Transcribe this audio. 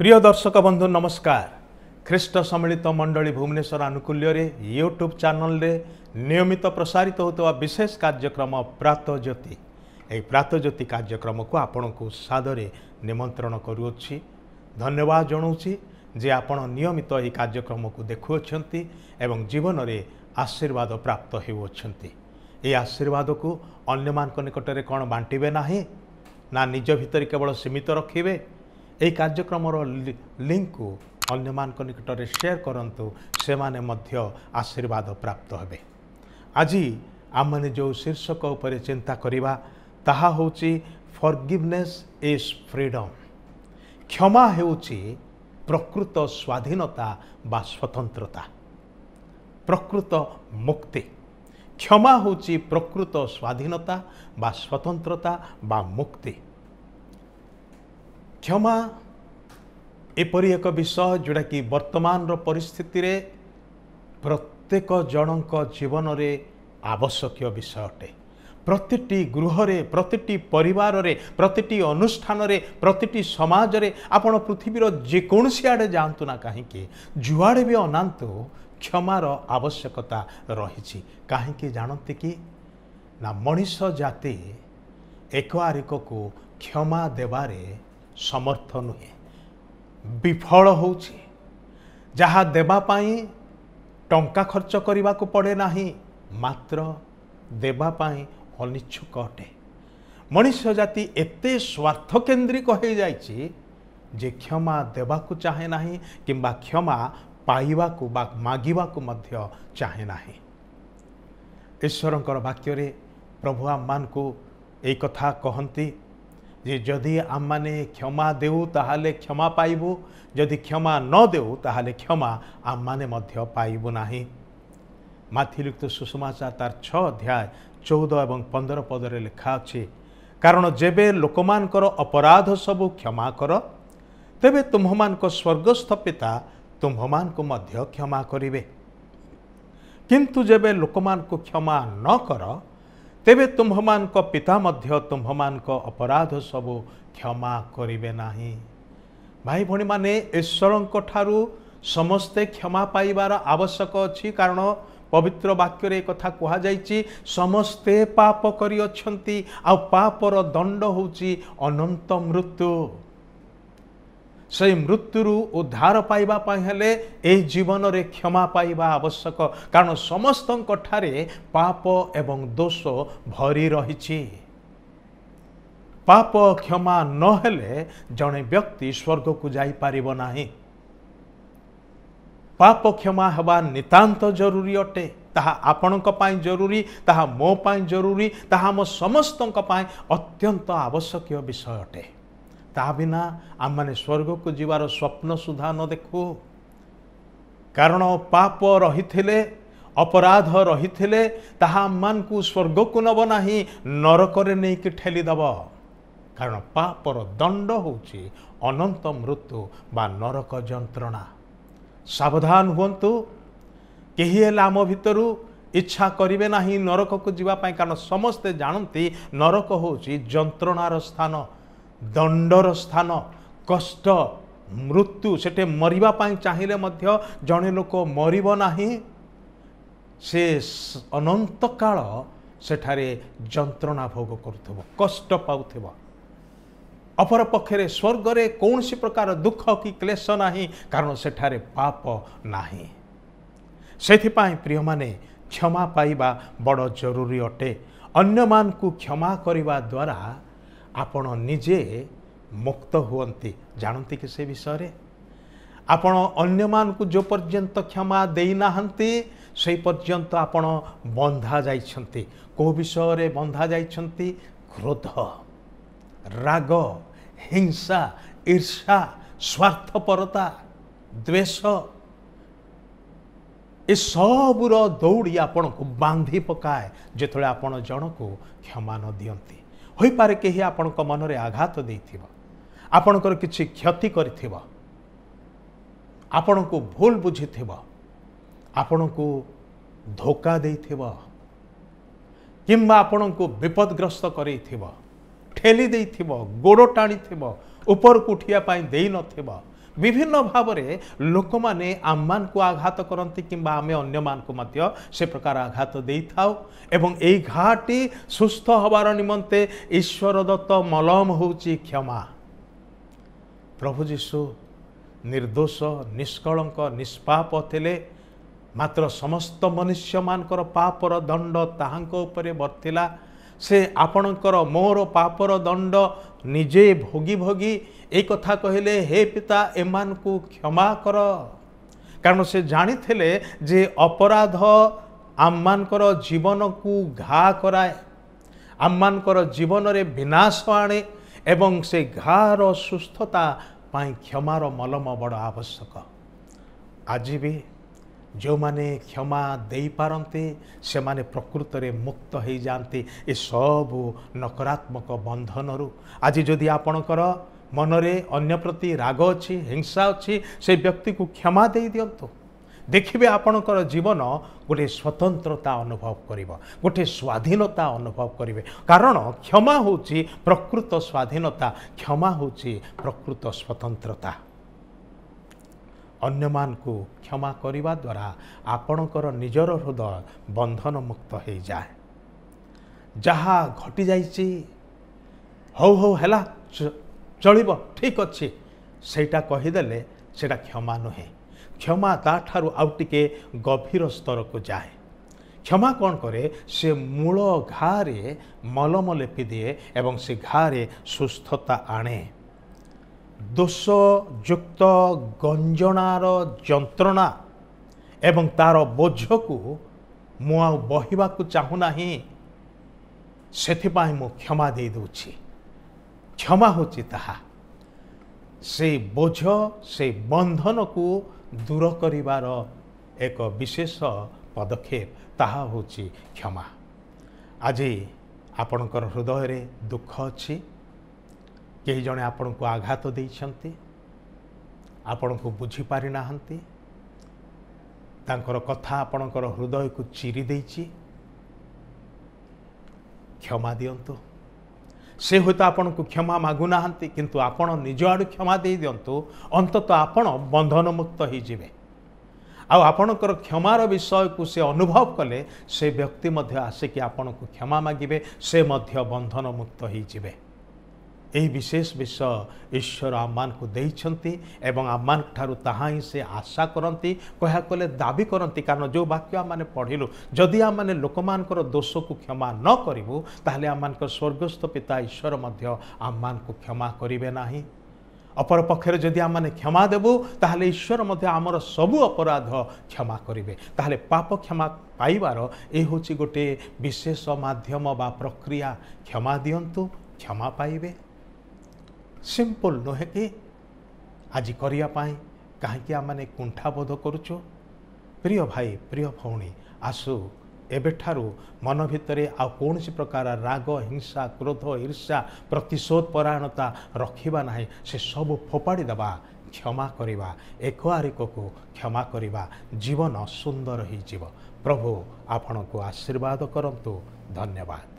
प्रिय दर्शक बंधु नमस्कार। ख्रीष्ट सम्मिलित मंडली भुवनेश्वर आनुकूल्य यूट्यूब चैनल रे नियमित प्रसारित होता विशेष कार्यक्रम प्रातः ज्योति। यह प्रातः ज्योति कार्यक्रम को आपण को सादरे निमंत्रण करुच्ची। धन्यवाद जनाऊँगी जे आपण नियमित यह कार्यक्रम को देखुंट एवं जीवन में आशीर्वाद प्राप्त होती। ये आशीर्वाद को अन्य मान निकट में कौन बांटे ना निज भितर केवल सीमित रखिए। यह कार्यक्रम लिंक को अन्य मान निकट में शेयर करंतु से माने मध्य आशीर्वाद प्राप्त हेबे। आज आम मैंने जो शीर्षक उपर चिंता करिबा ताहा होची फॉरगिवनेस इज फ्रीडम। क्षमा हेउची प्रकृत स्वाधीनता बा स्वतंत्रता, प्रकृत मुक्ति। क्षमा होची प्रकृत स्वाधीनता बा स्वतंत्रता बा मुक्ति। क्षमा एपरी एक विषय जोड़ा कि वर्तमान परिस्थिति रे प्रत्येक जनक जीवन रे आवश्यक विषय अटे। प्रतिटी गृह रे, प्रतिटी परिवार रे, प्रतिटी अनुष्ठान रे, प्रतिटी समाज रे, आपण पृथ्वीर जेकोसी आड़े जातु ना कहीं जुआड़े भी अनातु क्षमार आवश्यकता रही। कहीं जानते कि ना मनीष जाति एक आरिक को क्षमा देवारे समर्थ नुहे, विफल होची। जहा देबा पाई टंका खर्च करने को पड़े नहीं, मात्र देबा पाई अनिच्छुक अटे। मनुष्य जाति एते स्वार्थ केन्द्रिक हो जाइछि जे क्षमा देबा को चाहे नहीं किंबा क्षमा पाइबा को बा मागिबा को मध्य चाहे नहीं। ईश्वरंकर वाक्य रे प्रभु आम मान को एक कथा कहती जे जदि आम माने क्षमा देऊ ताहाले क्षमा पाइबु, जदि क्षमा न देऊ ताहाले क्षमा आम माने मध्य पाइबु नाही। माथि लिखित सुसमाचार तार 6 अध्याय 14 एवं 15 पद रे लिखा अछि, कारण जेबे लोकमानकर अपराध सबु क्षमा कर तेबे तुम्हमानक स्वर्गस्थ पिता तुम्हमान को मध्य क्षमा करिवे। किंतु जेबे लोकमान को क्षमा न कर तेबे तुम्हमान को पिता मध्य तुम्हमान को अपराध सबु क्षमा करिवे नाही। भाई भणी माने ईश्वरन ठारू समस्ते क्षमा पाइबार आवश्यक अछि, कारण पवित्र वाक्य रे कथा कहा जाइछि समस्ते पाप करि अछंती आ पापर दंड होछि अनंत मृत्यु। से मृत्यु उद्धार पाइबा हेले ए जीवन रे क्षमा पाइबा आवश्यक, कारण समस्तंक ठारे पाप एवं दोष भरी रहिछि। पाप क्षमा न हेले जणे व्यक्ति स्वर्ग को जाई पारिबो नाही। पाप क्षमा हेबा नितांत जरूरी अटे। ताहा आपणक पाई जरूरी, ताहा मो पाई जरूरी, ताहा मो समस्तंक पाई अत्यंत आवश्यक विषय अटे। ता बिना आम माने स्वर्ग को जीवार स्वप्न सुधा न देखू। कारण पाप रही अपराध रही ताहा आम मान को स्वर्ग को नब नाही, नरक रे नहीं कि ठेली दब। कारण पापर दंड होची अनंत मृत्यु बा नरक जंत्रणा। सावधान हुंतु, केही हेला आम भितरु इच्छा करिवे नाही नरक को जीवा पाई, कारण समस्ते जानती नरक होची जंत्रणार स्थान, दंडर स्थान, कष्ट, मृत्यु। सेटे मरिबा पाई चाहिए मध्य जने लोक मरिबो नाही, से अनंत काल सेठारे जंत्रणा भोग करुथबो, कष्ट पाउथबो। अपर पक्षरे स्वर्ग रे कौनसी प्रकार दुख कि क्लेश नाही, कारण सेठारे पाप नाही। सेथिपाई प्रिय माने क्षमा पाइबा बड़ जरूरी अटे। अन्य मान को क्षमा करिबा द्वारा आपण निजे मुक्त हुअंती। जानती कि से विषय रे आपण अन्य मान को जो पर्यंत क्षमा देई नाहंती से पर्यंत आपण बंधा जाइछंती। को विषय रे बंधा जाइछंती? क्रोध, राग, हिंसा, ईर्षा, स्वार्थपरता, द्वेष, ए सबुर दौड़ी आपण को बांधी पकाए जेतले आपण जन को क्षमा न दियंती। होई पारे केही आपणक मन रे आघात देइथिबो, आपणकर किछि क्षति करिथिबो, आपणको भूल बुझिथिबो, आपणको धोखा देइथिबो, किंबा आपणको विपदग्रस्त करैथिबो, ठेली देइथिबो, गोड़ टाणीथिबो, ऊपर को उठिया पाई देई नथिबो, विभिन्न भाव में लोक मैंने आम मान को आघात करती कि आम अन्य मान को मध्य से प्रकार आघात दे था एवं यही घाटी सुस्थ हबार निमंते ईश्वर दत्त मलम होची क्षमा। प्रभु जीशु निर्दोष निष्कलंक निष्पाप थिले मात्र समस्त मनुष्य मानकर पापर दंड ताहांक उपरे वर्तिला से आपणकर मोर पापर दंड निजे भोगी भोगी एक कथा कहले हे पिता एमान को क्षमा कर कारण से जानी थे जे अपराध आममानकर जीवन को घा कराए आममानकर जीवन रे विनाश आणे एवं से घार सुस्थता पाई क्षमार मलम बड़ आवश्यक। आज भी जो माने क्षमा दे पारते से माने प्रकृत रे मुक्त हो जाते ये सब नकारात्मक बंधन रु। आज जदि आपणकर मनरे अन्य प्रति राग अच्छी हिंसा अच्छी से व्यक्ति को क्षमा दे दियंतु देखिए आपणकर जीवन गोटे स्वतंत्रता अनुभव करिवो गोटे स्वाधीनता अनुभव करिवे कारण क्षमा होची प्रकृत स्वाधीनता क्षमा होची प्रकृत स्वतंत्रता। अन्य मान को क्षमा करिवा द्वारा आपणकर निजर हृदय बंधन मुक्त हो जाए। जहा घटी जाइछि हौ हौ हैला चलिबो ठीक अच्छे सेटा कहीदेले सेटा क्षमा नुहे। क्षमा ताठारु आउ टिके गभीर स्तर को जाए। क्षमा कौन करे से मूल घारे मलम लेपि दिए एवं से घारे सुस्थता आणे। दोष युक्त गंजनार जंत्रणा एवं तार बोझ को मु आ बहिबा को चाहूना सेथिपाई मु क्षमा दे दूची। क्षमा होची ताहा से बोझ से बंधन को दूर करिवार एक विशेष पदक्षेप ताहा होची क्षमा। आज आपणकर हृदय रे दुख अच्छी कई जने आपण को आघात देइछन्ति आपण को बुझी पारि नाहंती तांकर कथा आपणकर हृदय को चिरी देइछि क्षमा दियंतु। से होता आपण को क्षमा मागु नाहंती किंतु आपण निज आडु क्षमा दे दियंतु अंततः आपण बंधन मुक्त हो जिवे। आ आपणकर क्षमार विषय को से अनुभव कले से व्यक्ति मध्य आसे कि आपण को क्षमा मागिबे से मध्य बंधन मुक्त हो जिवे। यही विशेष विषय ईश्वर आमान को देइछन्ति एवं आमान ठारू ताहा ही से आशा करती कह कले दाबी करती कारण जो वाक्य आम पढ़िलु जदि आम मैंने लोक मानकर दोष को क्षमा न करूँ ताहले आमानकर स्वर्गस्थ पिता ईश्वर मध्य आमान को क्षमा करिवे नाही। अपर पक्षरे जदि आम मैंने क्षमा देबु ताहले ईश्वर मध्य आमर सबु अपराध क्षमा करिवे। ताहले पाप क्षमा पाइबार ए होची गोटे विशेष माध्यम बा प्रक्रिया। क्षमा दियंतु क्षमा पाइबे। सिंपल नुहे कि आज करिया पाई कहीं आम मैंने कुंठाबोध करुचु। प्रिय भाई प्रिय भौणी आसु एबेठारु मन भितर आ कौन प्रकार राग हिंसा क्रोध ईर्ष्या प्रतिशोध परायणता रखिबा नाही से सब फोपाड़ी दबा क्षमा करिबा एक आरिक को क्षमा करिबा जीवन सुंदर ही जीव। प्रभु आपण को आशीर्वाद करंतु। धन्यवाद।